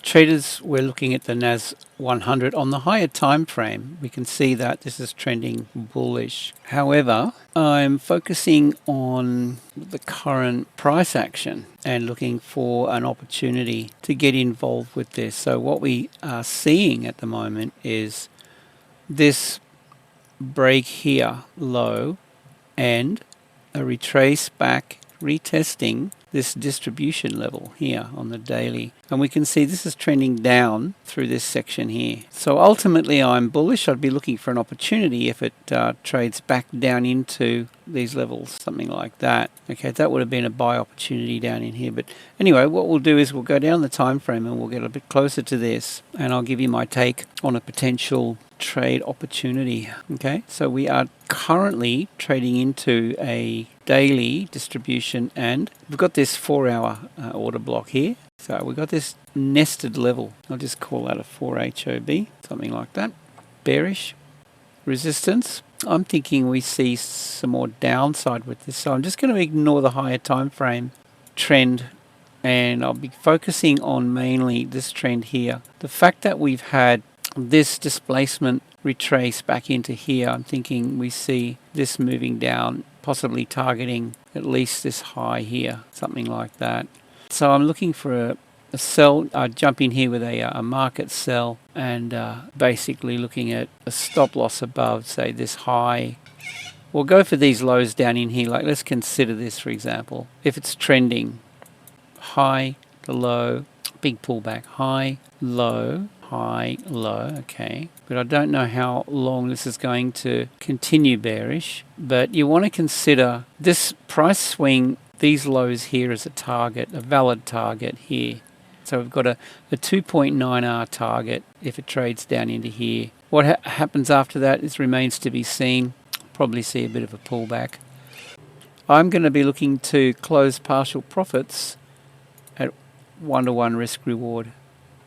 Traders, we're looking at the NAS100 on the higher time frame. We can see that this is trending bullish. However, I'm focusing on the current price action and looking for an opportunity to get involved with this. So what we are seeing at the moment is this break here low and a retrace back, retesting this distribution level here on the daily, and we can see this is trending down through this section here. So ultimately I'm bullish. I'd be looking for an opportunity if it trades back down into these levels, something like that. Okay, that would have been a buy opportunity down in here. But anyway, what we'll do is we'll go down the time frame and we'll get a bit closer to this, and I'll give you my take on a potential trade opportunity. Okay, so we are currently trading into a daily distribution, and we've got this 4-hour order block here. So we've got this nested level. I'll just call that a 4HOB, something like that. Bearish resistance. I'm thinking we see some more downside with this, so I'm just going to ignore the higher time frame trend, and I'll be focusing on mainly this trend here. The fact that we've had this displacement retrace back into here, I'm thinking we see this moving down, possibly targeting at least this high here, something like that. So I'm looking for a sell. I jump in here with a market sell, and basically looking at a stop loss above, say, this high. We'll go for these lows down in here. Like, let's consider this, for example. If it's trending high to low, big pullback, high, low, okay, but I don't know how long this is going to continue bearish. But you want to consider this price swing, these lows here, as a target, a valid target here. So we've got a 2.9R target if it trades down into here. What happens after that remains to be seen. Probably see a bit of a pullback. I'm going to be looking to close partial profits at 1-to-1 risk reward,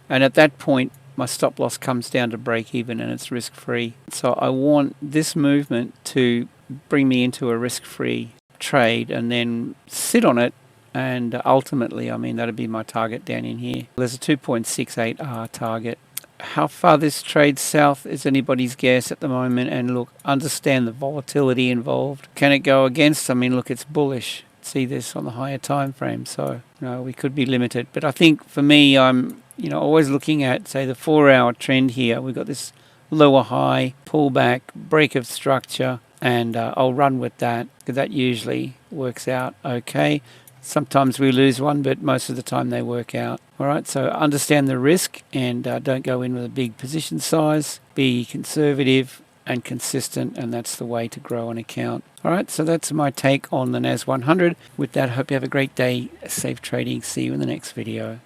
and at that point my stop loss comes down to break even and it's risk free. So I want this movement to bring me into a risk free trade and then sit on it, and ultimately, I mean, that'd be my target down in here. There's a 2.68R target. How far this trades south is anybody's guess at the moment, and look, understand the volatility involved. Can it go against? I mean, look, it's bullish. See this on the higher time frame, so we could be limited. But I think for me, I'm always looking at, say, the 4-hour trend here. We've got this lower high pullback, break of structure, and I'll run with that, because that usually works out okay. Sometimes we lose one, but most of the time they work out. All right, so understand the risk, and don't go in with a big position size. Be conservative and consistent, and that's the way to grow an account. All right, so that's my take on the NAS100. With that, I hope you have a great day. Safe trading. See you in the next video.